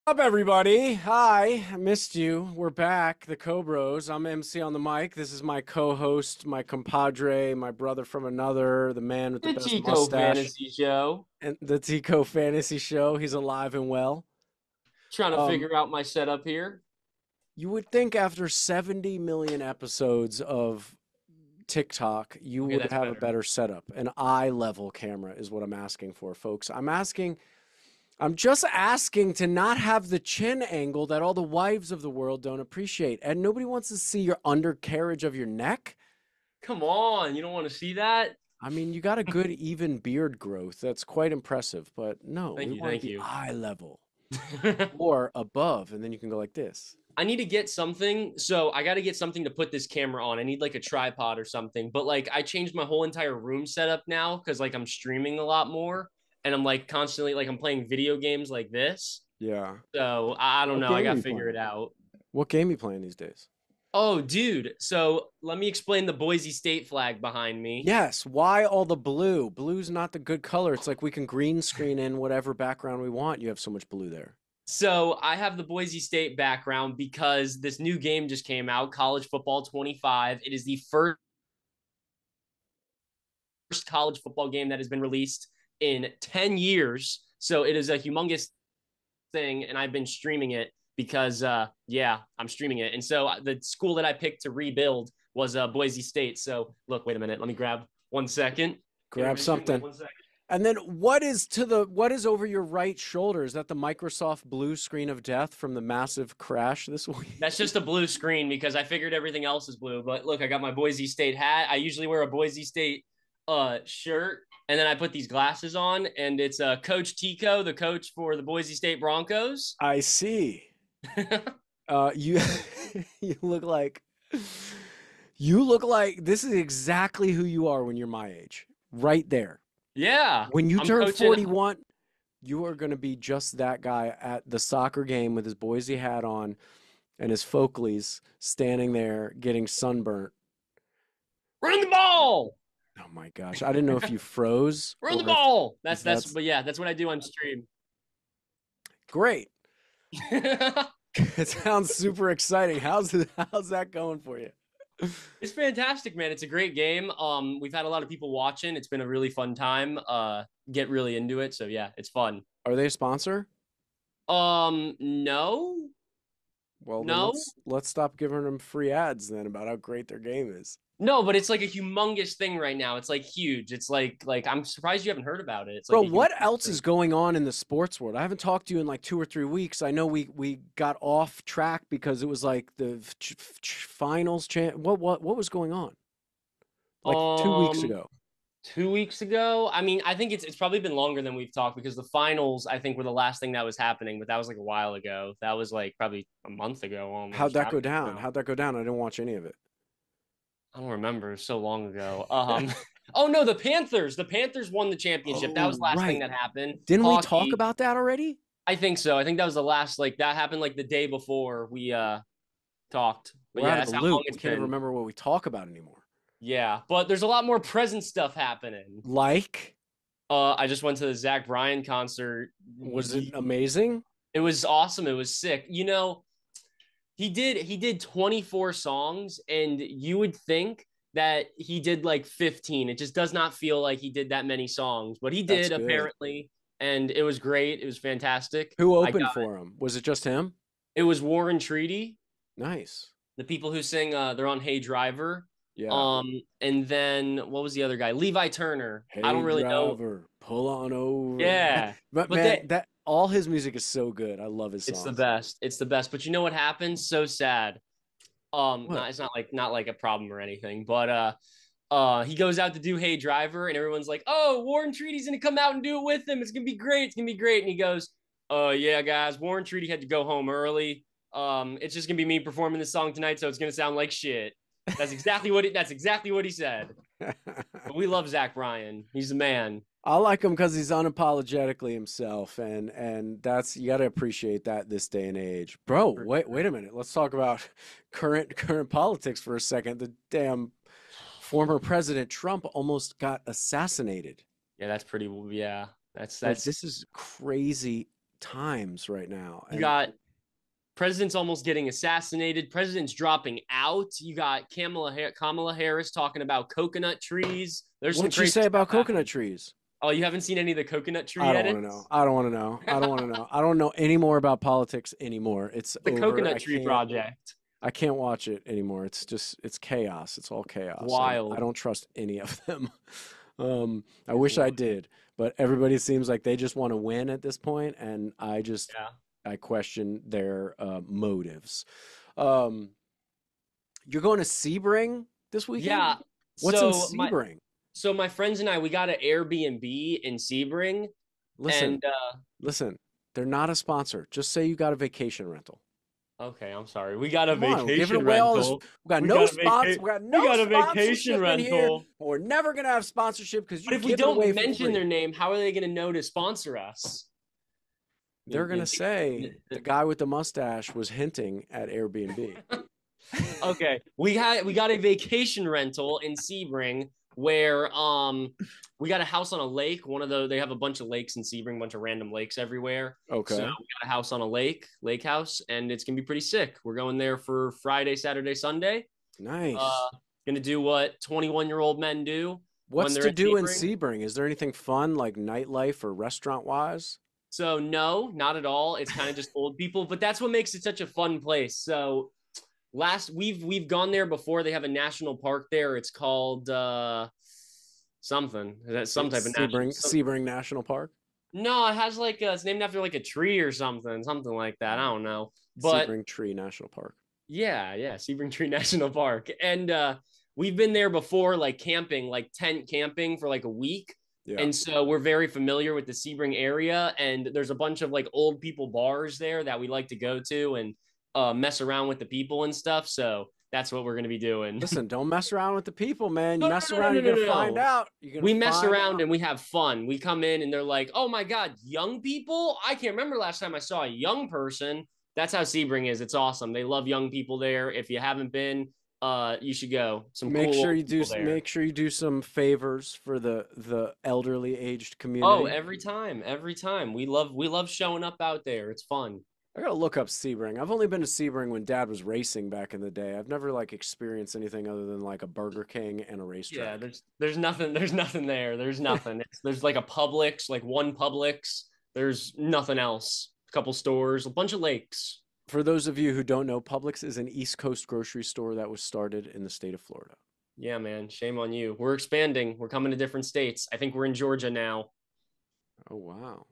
Up, everybody? Hi, I missed you. We're back, the Cobros. I'm MC on the mic. This is my co-host, my compadre, my brother from another, the man with the The best Tico mustache, Fantasy Show. and the Tico Fantasy Show. He's alive and well. Trying to Um, figure out my setup here. you would think after 70 million episodes of TikTok, you Okay, would that's have a better. better setup. An eye level camera is what I'm asking for, folks. I'm just asking to not have the chin angle that all the wives of the world don't appreciate. And nobody wants to see your undercarriage of your neck. Come on, you don't want to see that? I mean, you got a good even beard growth. That's quite impressive. But no, we Thank you, want it thank to be you. eye level or above. And then you can go like this. I need to get something. So I got to get something to put this camera on. I need like a tripod or something. But like I changed my whole entire room setup now because like I'm streaming a lot more and I'm like constantly like I'm playing video games like this. Yeah. So I don't What know. I game got are to you figure it playing? out. What game are you playing these days? Oh, dude. So let me explain the Boise State flag behind me. Yes. Why all the blue? Blue's not the good color. It's like we can green screen in whatever background we want. You have so much blue there. So I have the Boise State background because this new game just came out, College Football 25. It is the first college football game that has been released in 10 years. So it is a humongous thing, and I've been streaming it because, yeah, I'm streaming it. And so the school that I picked to rebuild was Boise State. So look, wait a minute. Let me grab 1 second. Grab Intermission, wait something. 1 second. And then what is over your right shoulder? Is that the Microsoft blue screen of death from the massive crash this week? That's just a blue screen because I figured everything else is blue. But look, I got my Boise State hat. I usually wear a Boise State shirt, and then I put these glasses on, and it's Coach Tico, the coach for the Boise State Broncos. I see. You you look like you look like this is exactly who you are when you're my age. Right there. Yeah, When you I'm turn coaching. 41, you are going to be just that guy at the soccer game with his Boise hat on and his Folkleys standing there getting sunburnt. Run the ball, Oh my gosh. I didn't know if you froze run the or ball. if That's that's but yeah, that's what I do on stream. great. It sounds super exciting. How's that going for you? It's fantastic, man. It's a great game. We've had a lot of people watching. It's been a really fun time. Get really into it. So yeah, it's fun. Are they a sponsor? No, Well, then no, let's stop giving them free ads then about how great their game is. no, but it's like a humongous thing right now. It's like huge. It's like I'm surprised you haven't heard about it. It's Bro, like a what humongous else is thing. going on in the sports world? I haven't talked to you in like 2 or 3 weeks. I know we got off track because it was like the finals. What was going on? Like 2 weeks Um, ago. 2 weeks ago. I mean, I think it's probably been longer than we've talked because the finals I think were the last thing that was happening, but that was like a while ago. That was like probably a month ago How'd almost. that I go don't even down? know. How'd that go down? I didn't watch any of it. I don't remember. It was so long ago. Oh no, the Panthers. The Panthers won the championship. That was Oh, the last thing right. that happened. Didn't we talk Hockey. about that already? I think so. I think that was the last. Like that happened like the day before we talked. But We're yeah, out of the that's how long loop. We it's can't even been. remember what we talk about anymore. Yeah, but there's a lot more present stuff happening. Like, I just went to the Zach Bryan concert. was it amazing? It was awesome. It was sick. He did 24 songs, and you would think that he did like 15. It just does not feel like he did that many songs, but he That's did good. apparently, and it was great. It was fantastic. Who I opened got for him? Was it just him? it was Warren Treaty, Nice. the people who sing they're on Hey Driver. Yeah. And then what was the other guy? Levi Turner. I don't Hey really know. driver, pull on over. Yeah. But But man, they that all his music is so good. I love his it's the songs. best. It's the best. But you know what happened? So sad. What? Not it's not like a problem or anything, but he goes out to do Hey Driver, and everyone's like, "Oh, Warren Treaty's gonna come out and do it with him. It's gonna be great. It's gonna be great." And he goes, yeah, guys, Warren Treaty had to go home early. It's just gonna be me performing this song tonight, so it's gonna sound like shit." That's exactly what he said. But we love Zach Bryan. He's the man. I like him because he's unapologetically himself, and that's you got to appreciate that this day and age, bro. Wait a minute. Let's talk about current politics for a second. The damn former President Trump almost got assassinated. Yeah, that's pretty. Yeah, Like that's this is crazy times right now. You And got president's almost getting assassinated. President's dropping out. You got Kamala Harris talking about coconut trees. There's some what'd she crazy say stuff about coconut happening. trees? Oh, you haven't seen any of the coconut tree I don't want to edits? know. I don't want to know. I don't want to know. I don't know any more about politics anymore. It's The over. Coconut Tree Project. I can't watch it anymore. It's chaos. It's all chaos. I Wild. don't trust any of them. I wish I did, but everybody seems like they just want to win at this point, and Yeah. I question their motives. Um, you're going to Sebring this weekend? Yeah. What's in So my Sebring? so my friends and I, we got an Airbnb in Sebring, Listen, and listen. They're not a sponsor. Just say you got a vacation rental. okay, I'm sorry. We got a Come on, we're giving vacation away all this. rental. We got We no got a sponsor. vacation. We got We no got a vacation sponsorship in here. rental. We're never gonna have sponsorship because But you if we give it away don't for mention free. their name, how are they going to know to sponsor us? They're gonna say the guy with the mustache was hinting at Airbnb. Okay, we got a vacation rental in Sebring where we got a house on a lake. One of those, they have a bunch of lakes in Sebring, a bunch of random lakes everywhere. So Okay, we got a house on a lake house, and it's gonna be pretty sick. We're going there for Friday, Saturday, Sunday. nice. Uh, gonna do what 21-year-old men do when What's they're to in do in Sebring. Sebring? Is there anything fun like nightlife or restaurant wise? So no, not at all. It's kind of just old people, but that's what makes it such a fun place. So last we've gone there before. They have a national park there. It's called something. That's some type of national. Sebring National Park. No, it has like it's named after like a tree or something like that. I don't know. But Sebring Tree National Park. yeah, Sebring Tree National Park. And we've been there before, like camping, like tent camping for like a week. Yeah. And so we're very familiar with the Sebring area. And there's a bunch of like old people bars there that we like to go to and mess around with the people and stuff. So that's what we're going to be doing. Listen, don't mess around with the people, man. You No, mess no, no, around, no, you're no, gonna no, find no. out. You're gonna We mess find around out. and we have fun. We come in and they're like, oh my God, young people? I can't remember last time I saw a young person. That's how Sebring is. It's awesome. They love young people there. If you haven't been, you should go. Some Make cool sure old you do people there. make sure you do some favors for the elderly aged Oh, community. every time, every time. We love showing up out there. It's fun. I gotta look up Sebring. I've only been to Sebring when Dad was racing back in the day. I've never like experienced anything other than like a Burger King and a Yeah, racetrack. there's nothing there. There's nothing. There's like a Publix, like one Publix. There's nothing else. A couple stores, a bunch of lakes. For those of you who don't know, Publix is an East Coast grocery store that was started in the state of Florida. Yeah, man. Shame on you. We're expanding. We're coming to different states. I think we're in Georgia now. Oh wow.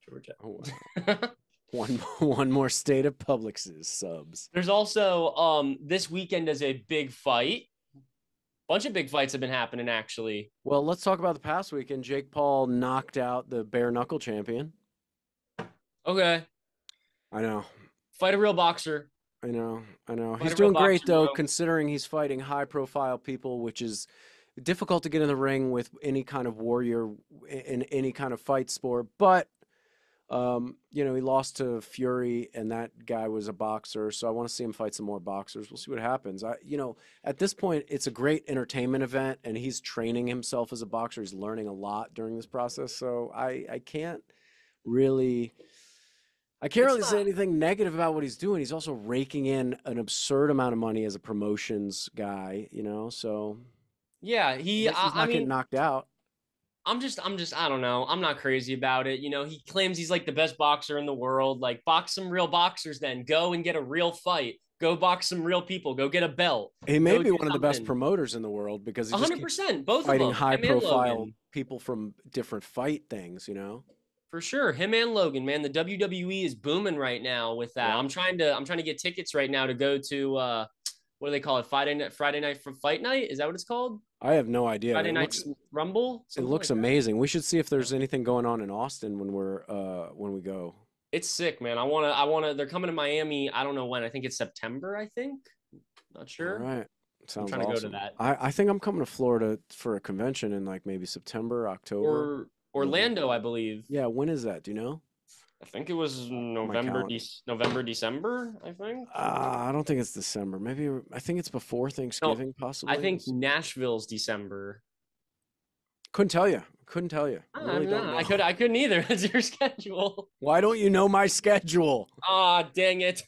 Georgia. Oh wow. One more state of Publix's subs. There's also this weekend is a big fight. Bunch of big fights have been happening actually. Well, let's talk about the past weekend. Jake Paul knocked out the bare knuckle champion. Okay. I know. Fight a real boxer. I know. I know. Fight He's a real doing great boxer, though, bro. considering he's fighting high profile people, which is difficult to get in the ring with any kind of warrior in any kind of fight sport. But you know, he lost to Fury, and that guy was a boxer. So I want to see him fight some more boxers. We'll see what happens. You know, at this point, it's a great entertainment event, and he's training himself as a boxer. He's learning a lot during this process. So I can't really. I can't It's really say not. anything negative about what he's doing. He's also raking in an absurd amount of money as a promotions guy, you know. So Yeah, at he least he's I not getting mean, knocked out. I'm just I don't know. I'm not crazy about it. You know, he claims he's like the best boxer in the world. Like box some real boxers then. Go and get a real fight. Go box some real people. Go get a belt. He may Go be do one of the best something. promoters in the world because he just keeps 100%, both of fighting them. high Him and profile Logan. people from different fight things, you know. For sure. Him and Logan, man. The WWE is booming right now with that. Yeah. I'm trying to get tickets right now to go to what do they call it? Friday night for fight night? Is that what it's called? I have no idea. Friday night Rumble? It Something looks like that. amazing. We should see if there's anything going on in Austin when we go. It's sick, man. I wanna they're coming to Miami. I don't know when. I think it's September, I think. Not All sure. right. I'm Sounds trying to go to awesome. that. I think I'm coming to Florida for a convention in like maybe September, October, Or November. Orlando, I believe. Yeah, when is that? Do you know? I think it was My calendar. November, December, I think. I don't think it's December. Maybe I think it's before No, Thanksgiving, I possibly. think Nashville's December. Couldn't tell you. Couldn't tell you. I really don't know. I couldn't either. It's your schedule. Why don't you know my schedule? Ah, dang it.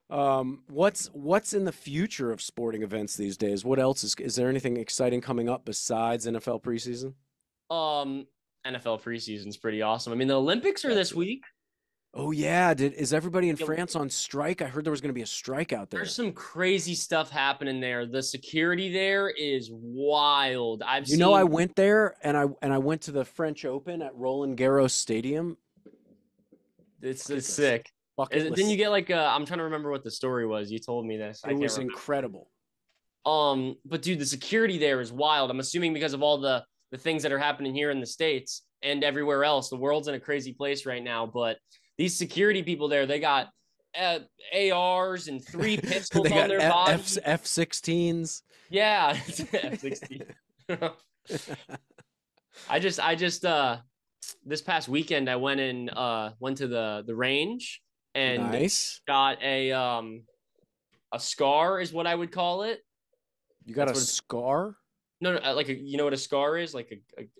What's in the future of sporting events these days? What else is there anything exciting coming up besides NFL preseason? Um, NFL preseason's pretty awesome. I mean, the Olympics are this week. Oh yeah, is everybody in France on strike? I heard there was going to be a strike out there. There's some crazy stuff happening there. The security there is wild. I've You know, I seen went there and I went to the French Open at Roland Garros Stadium. it's sick. Bucket Didn't you list. get like I'm trying to remember what the story was. You told me this. I It can't was remember. incredible. But dude, the security there is wild. I'm assuming because of all the things that are happening here in the States and everywhere else. The world's in a crazy place right now, but these security people there, they got ARs and 3 pistols They on got their body. F-16s. Yeah, F-16. I just this past weekend I went to the range and Nice. got a scar is what I would call it. You got That's a what it's scar? no, no like you know what a scar is? Like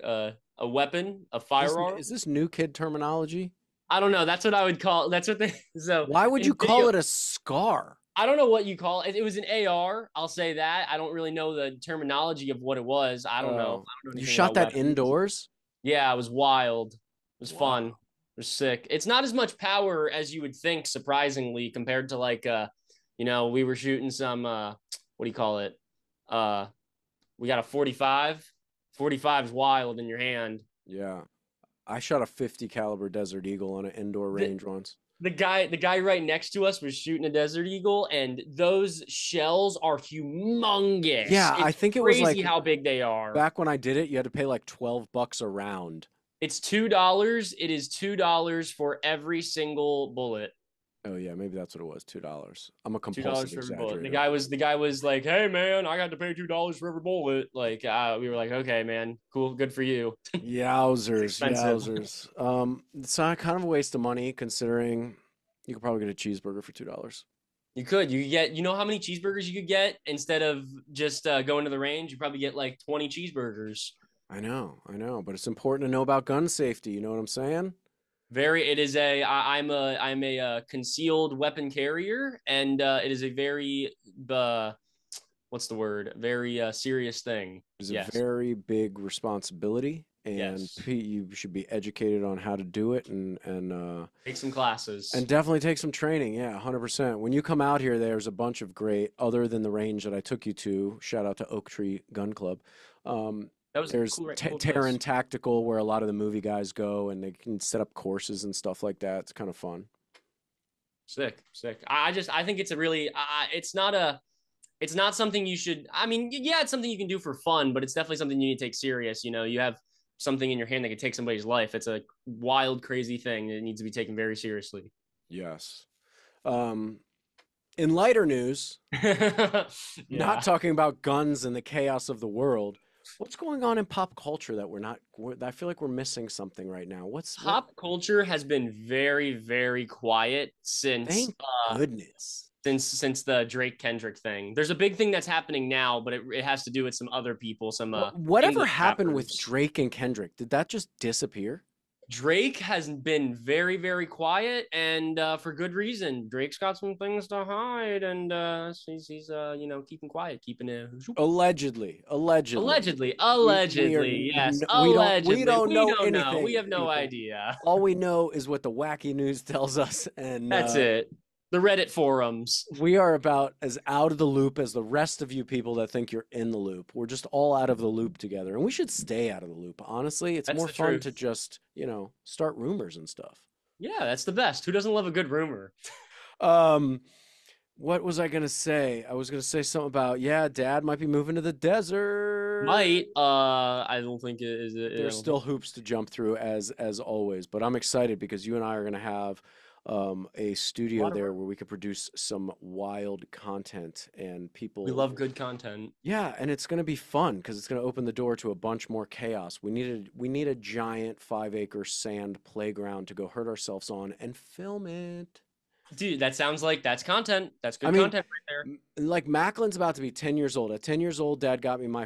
a weapon, a Is firearm. this new kid terminology? I don't know. That's what I would call. That's what they. So Why would you in call video, it a scar? I don't know what you call it. It was an AR. I'll say that. I don't really know the terminology of what it was. I don't know. Oh, I don't know you anything shot about that weapons. indoors? Yeah, it was wild. It was fun. Wow. It was sick. It's not as much power as you would think, surprisingly, compared to like we were shooting some what do you call it? Uh we got a 45. 45 is wild in your hand. Yeah. I shot a 50 caliber Desert Eagle on an indoor The, range once. the guy right next to us was shooting a Desert Eagle, and those shells are humongous. Yeah, I It's think it was crazy like how big they are. back when I did it, you had to pay like $12 a round. It's $2. It is $2 for every single bullet. Oh yeah, maybe that's what it was, $2. I'm a $2 compulsive for every bullet. exaggerator. The guy was like, "Hey man, I got to pay $2 for every bullet." Like we were like, "Okay, man, cool, good for you." It's Yowzers, expensive. yowzers. It's not kind of a waste of money considering you could probably get a cheeseburger for $2. You could get, you know how many cheeseburgers you could get instead of just going to the range? You probably get like 20 cheeseburgers. I know, but it's important to know about gun safety. You know what I'm saying? It is I'm a concealed weapon carrier, and it is a very what's the word? Very serious thing. It's a Yes, very big responsibility, and yes. you should be educated on how to do it, Take some classes. and definitely take some training. Yeah, 100%. When you come out here, there's a bunch of great, other than the range that I took you to. Shout out to Oak Tree Gun Club. Um, That was a there's cool Terran place. Tactical, where a lot of the movie guys go, and they can set up courses and stuff like that. It's kind of fun. Sick, sick. I think it's a really it's not something you should. I mean, yeah, it's something you can do for fun, but it's definitely something you need to take serious. You know, you have something in your hand that could take somebody's life. It's a wild, crazy thing that needs to be taken very seriously. Yes. Um, in lighter news, not Yeah. talking about guns and the chaos of the world. What's going on in pop culture that I feel like we're missing something right now. What? Pop culture has been very, very quiet Thank goodness. since the Drake Kendrick thing. There's a big thing that's happening now, but it has to do with some other people, some Whatever English happened with rappers. Drake and Kendrick? Did that just disappear? Drake has been very, very quiet, and for good reason. Drake's got some things to hide, and he's keeping quiet, keeping it. Allegedly, allegedly. Allegedly, yes, We allegedly. don't We know don't know. We anything, have no people. idea. All we know is what the wacky news tells us, and That's it. The Reddit forums. we are about as out of the loop as the rest of you people that think you're in the loop. We're just all out of the loop together, and we should stay out of the loop. Honestly, it's That's more the fun to truth. just, start rumors and stuff. Yeah, that's the best. Who doesn't love a good rumor? Um, what was I gonna say? I was gonna say something about, yeah, Dad might be moving to the desert. Might. I don't think it is. I There's don't still think. hoops to jump through as always, but I'm excited because you and I are gonna have a A studio lot of there room. where we could produce some wild content and We people. love good content. Yeah, and it's gonna be fun because it's gonna open the door to a bunch more chaos. We need a giant 5-acre sand playground to go hurt ourselves on and film it. Dude, that sounds like that's content. That's I good mean, content right there. like Macklin's about to be 10 years old. At 10 years old, Dad got me my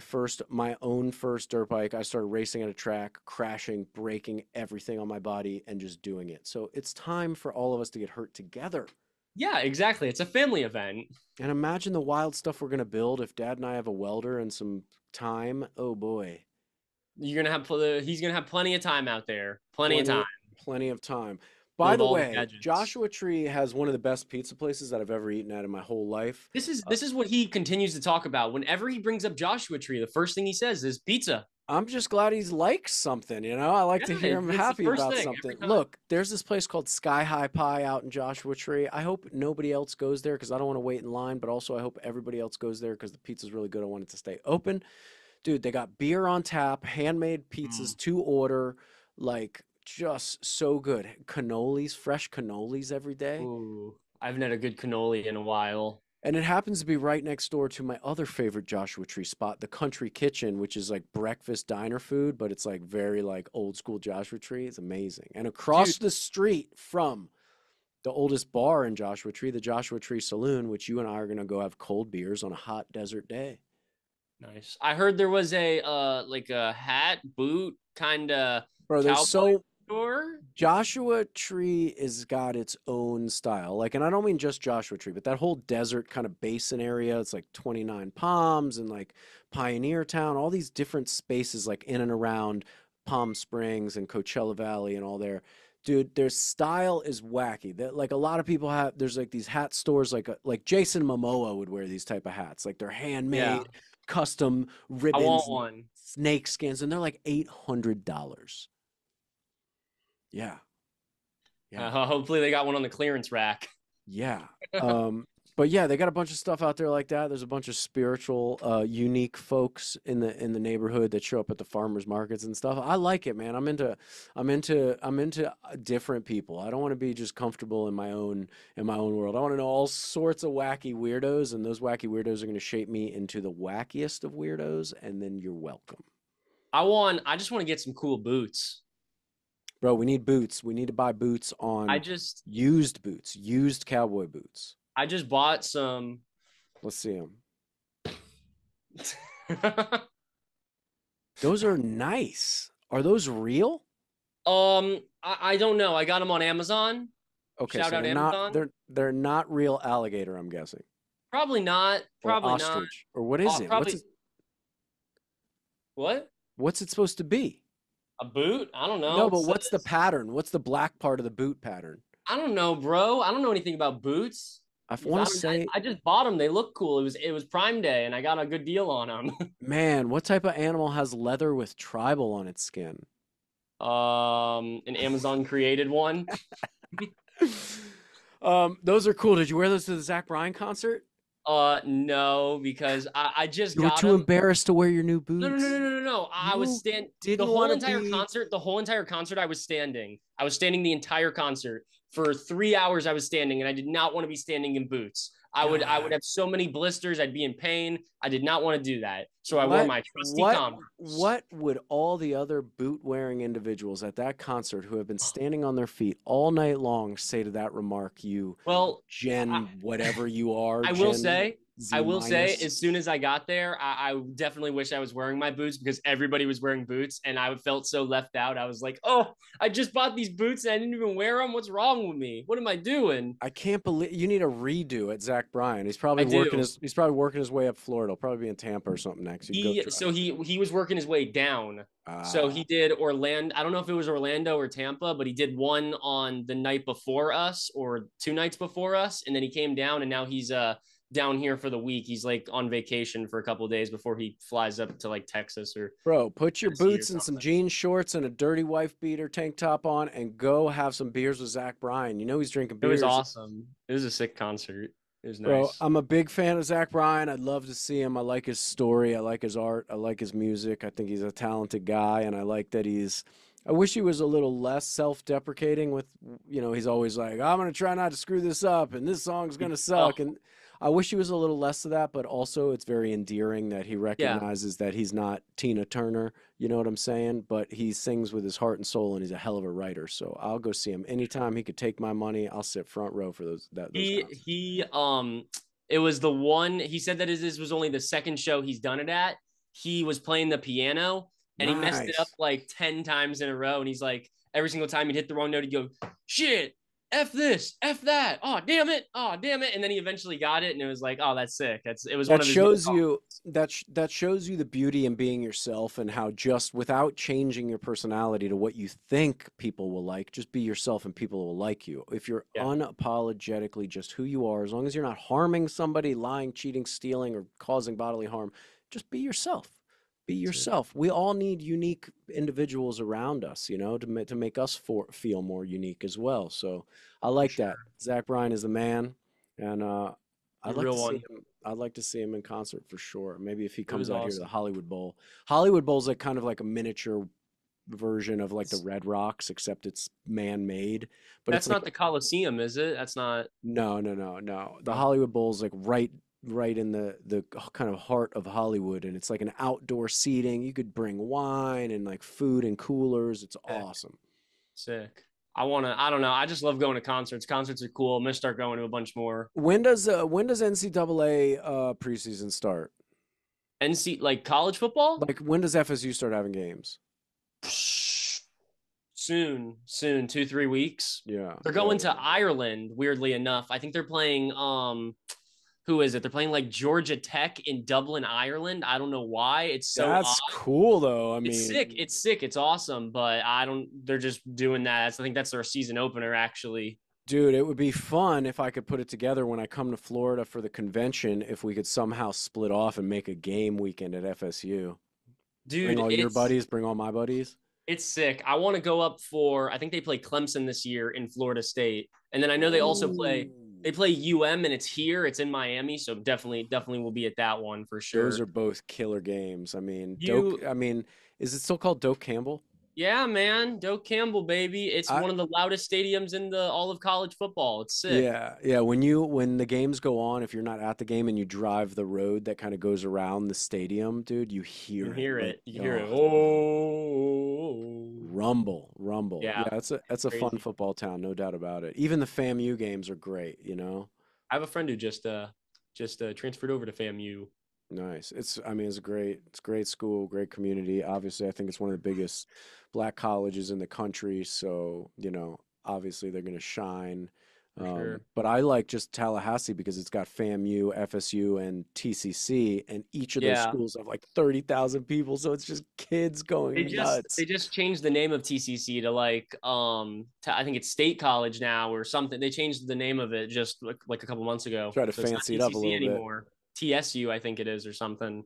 own first dirt bike. I started racing at a track, crashing, breaking everything on my body, and just doing it. So it's time for all of us to get hurt together. Yeah, exactly. It's a family event. And imagine the wild stuff we're gonna build if Dad and I have a welder and some time. Oh boy, You're gonna have he's gonna have plenty of time out there. Plenty of time plenty, plenty of time. to By build the all the way, gadgets. Joshua Tree has one of the best pizza places that I've ever eaten at in my whole life. This is what he continues to talk about. Whenever he brings up Joshua Tree, the first thing he says is pizza. I'm just glad he's liked something, you know? I like Yeah, to hear him it's the happy first about thing something. every time. Look, there's this place called Sky High Pie out in Joshua Tree. I hope nobody else goes there because I don't want to wait in line, but also I hope everybody else goes there because the pizza's really good. I want it to stay open. Dude, they got beer on tap, handmade Mm. pizzas to order, like just so good. Cannolis, fresh cannolis every day. Ooh, I haven't had a good cannoli in a while. And it happens to be right next door to my other favorite Joshua Tree spot, the Country Kitchen, which is like breakfast diner food, but it's like very like old school Joshua Tree. It's amazing. And Dude, across the street from the oldest bar in Joshua Tree, the Joshua Tree Saloon, which you and I are going to go have cold beers on a hot desert day. nice. I heard there was a like a hat, boot kind of Bro, there's cowboy so store. Joshua Tree is got its own style. Like, and I don't mean just Joshua Tree, but that whole desert kind of basin area. It's like 29 Palms and like Pioneer Town, all these different spaces like in and around Palm Springs and Coachella Valley and all there. Dude, their style is wacky. That like a lot of people have there's like these hat stores like Jason Momoa would wear these type of hats. Like they're Yeah, handmade, custom I want ribbons, one. snake skins, and they're like $800. Yeah. Yeah. Hopefully they got one on the clearance rack. Yeah. Um, but yeah, they got a bunch of stuff out there like that. There's a bunch of spiritual, unique folks in the neighborhood that show up at the farmers markets and stuff. I like it, man. I'm into different people. I don't want to be just comfortable in my own world. I want to know all sorts of wacky weirdos, and those wacky weirdos are going to shape me into the wackiest of weirdos, and then you're welcome. I just want to get some cool boots. Bro, we need boots. We need to buy boots I on just boots, used cowboy boots. I just bought some. Let's see them. Those are nice. Are those real? I don't know. I got them on Amazon. Okay, Shout so out they're not Amazon. they're not real alligator, I'm guessing, Probably not. or Probably not. ostrich, or what is it? Probably what? What's it supposed to be? A boot? I don't know. No, It but what's the says pattern? What's the black part of the boot pattern? I don't know, bro. I don't know anything about boots. I want to I, say, I just bought them. They look cool. It was Prime Day, and I got a good deal on them. man, what type of animal has leather with tribal on its skin? An Amazon created one. Those are cool. Did you wear those to the Zach Bryan concert? No, because I just You were got too them. embarrassed to wear your new No, no, no, no, boots. no, no, no. I was You stand didn't want to be. the whole entire concert I was standing. I was standing the entire concert. For 3 hours I was standing and I did not want to be standing in boots. I would God, have so many blisters, I'd be in pain. I did not want to do that. So I wore what my trusty what Converse. what would all the other boot-wearing individuals at that concert who have been standing on their feet all night long say to that remark, you Well, I, Gen whatever you are, I will Gen say, Z minus? as soon as I got there, I definitely wish I was wearing my boots because everybody was wearing boots and I felt so left out. I was like, oh, I just bought these boots and I didn't even wear them. What's wrong with me? What am I doing? I can't believe you need a redo at Zach Bryan. I do. He's probably working his way up Florida. He'll probably be in Tampa or something next. You go try. He was working his way down. So Ah, he did Orlando. I don't know if it was Orlando or Tampa, but he did one on the night before us or 2 nights before us, and then he came down, and now he's down here for the week. He's like on vacation for a couple of days before he flies up to like Texas or bro, put your Tennessee or boots and some something. jean shorts and a dirty wife beater tank top on and go have some beers with Zach Bryan. You know he's drinking It was beers. awesome. It was a sick concert. It was Bro, nice. I'm a big fan of Zach Bryan. I'd love to see him. I like his story. I like his art. I like his music. I think he's a talented guy, and I like that I wish he was a little less self-deprecating with, he's always like, I'm gonna try not to screw this up, and this song's gonna suck. And I wish he was a little less of that, but also it's very endearing that he Yeah. recognizes that he's not Tina Turner. You know what I'm saying? But he sings with his heart and soul, and he's a hell of a writer. So I'll go see him anytime he could take my money. I'll sit front row for those concerts. He it was the one he said that this was only the second show he's done it at. He was playing the piano and he messed it up Nice. like 10 times in a row. And he's like, every single time he'd hit the wrong note, he'd go, shit, F this, F that. Oh, damn it. Oh, damn it. And then he eventually got it. And it was like, oh, that's sick. It was one That of his no shows call. you that shows you the beauty in being yourself and how just without changing your personality to what you think people will like, just be yourself and people will like you. If you're Yeah. unapologetically just who you are, as long as you're not harming somebody, lying, cheating, stealing, or causing bodily harm, just be yourself. Be That's it. yourself. We all need unique individuals around us, to make us feel more unique as well. So I For like that. sure. Zach Bryan is the man, and The I'd like to real see one. him. I'd like to see him in concert for sure. Maybe if he It comes was out here to the awesome. Hollywood Bowl. Hollywood Bowl's like kind of like a miniature version of like the It's, Red Rocks, except it's man-made. But it's that's like not the Coliseum, is it? That's not. no, no, no, no. The Oh, Hollywood Bowl's like right in the kind of heart of Hollywood, and it's like an outdoor seating. You could bring wine and like food and coolers. It's sick. awesome. Sick. I don't know. I just love going to concerts. Concerts are cool. I'm gonna start going to a bunch more. When does NCAA preseason start? NC like college football? Like when does FSU start having games? Soon, 2, 3 weeks. Yeah, They're yeah, going yeah. to Ireland, weirdly enough. I think they're playing who is it? They're playing like Georgia Tech in Dublin, Ireland. I don't know why. It's so odd. That's cool though. I It's sick. mean, It's sick. It's awesome, but I don't they're just doing that. I think that's their season opener actually. dude, it would be fun if I could put it together when I come to Florida for the convention, if we could somehow split off and make a game weekend at FSU. Bring Dude, all your buddies, bring all my buddies. it's sick. I want to go up for. I think they play Clemson this year in Florida State, and then I know they also Ooh. play UM, and it's here. It's in Miami, so definitely will be at that one for Those sure. are both killer games. I mean, You, is it still called Doak Campbell? yeah, man, Doak Campbell, baby. It's I one of the loudest stadiums in the all of college football. It's sick. Yeah, yeah. When the games go on, if you're not at the game and you drive the road that kind of goes around the stadium, dude, you You hear can it hear like it. You hear it. oh, Oh, rumble, rumble. Yeah, yeah, that's a fun crazy. football town, no doubt about it. Even the FAMU games are great. I have a friend who just transferred over to FAMU. Nice. I mean, it's a great school, great community. Obviously, I think it's one of the biggest black colleges in the country, so, obviously they're going to shine. For sure. But I like just Tallahassee because it's got FAMU, FSU, and TCC, and each of those Yeah, schools have like 30,000 people, so it's just kids going they nuts. just changed the name of TCC to I think it's State College now or something. They changed the name of it just like a couple months ago. Try to So it's not fancy it up a TCC little bit. anymore. TSU I think it is or something.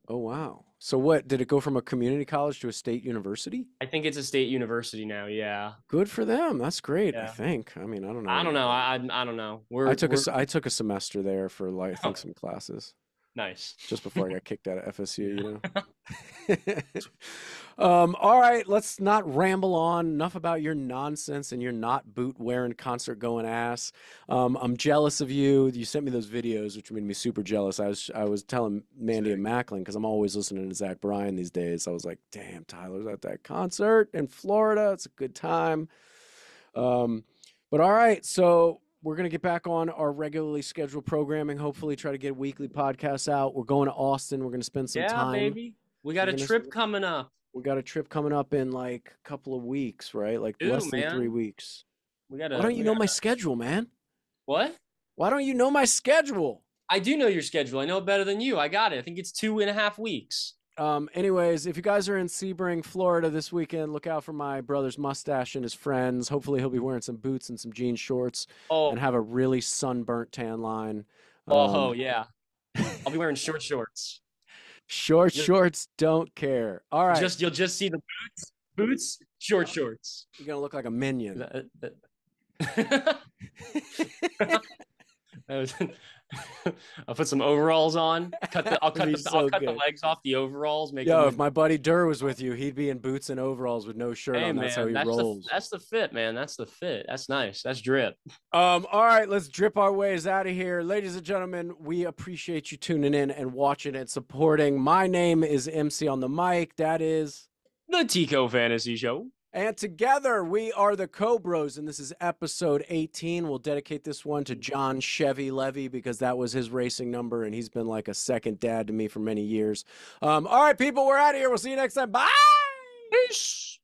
Oh, wow. So what, did it go from a community college to a state university? I think it's a state university now. Yeah. Good for them. That's great, I Yeah. think. I mean, I don't know I don't know. anything. I don't know. We're I took a semester there for like I think some classes nice. just before I got kicked out of FSU. All right, let's not ramble on. Enough about your nonsense and your not boot wearing concert going ass. I'm jealous of you. You sent me those videos, which made me super jealous. I was telling Mandy and Sick. Macklin because I'm always listening to Zach Bryan these days. I was like, damn, Tyler's at that concert in Florida. It's a good time. Um, but all right, so we're gonna get back on our regularly scheduled programming. Hopefully, try to get weekly podcasts out. We're going to Austin. We're gonna spend some Yeah, time. baby. We got We're a gonna trip coming up. we got a trip coming up in like a couple of weeks, right? Like less Ooh, than three man. weeks. We Why gotta don't you we know gotta my schedule, man? what? Why don't you know my schedule? I do know your schedule. I know it better than you. I got it. I think it's 2.5 weeks. Anyways, if you guys are in Sebring, Florida this weekend, look out for my brother's mustache and his friends. Hopefully, he'll be wearing some boots and some jean shorts and Oh, have a really sunburnt tan line. oh Um, yeah. I'll be wearing short shorts. Short You'll shorts don't care. All right. you'll just see the boots, short shorts. You're gonna look like a minion. All I'll put some overalls on. I'll That'd be I'll so cut the good. legs off the overalls. Make them Yo, if look. my buddy Durr was with you, he'd be in boots and overalls with no shirt Hey on. That's how man, he rolls. that's the fit, man. That's the fit. That's nice. That's drip. All right, let's drip our ways out of here. Ladies and gentlemen, we appreciate you tuning in and watching and supporting. My name is MC on the mic. That is. The Tico Fantasy Show. And together we are the Cobros, and this is episode 18. We'll dedicate this one to John Chevy Levy because that was his racing number, and he's been like a second dad to me for many years. All right, people, we're out of here. We'll see you next time. Bye. Peace.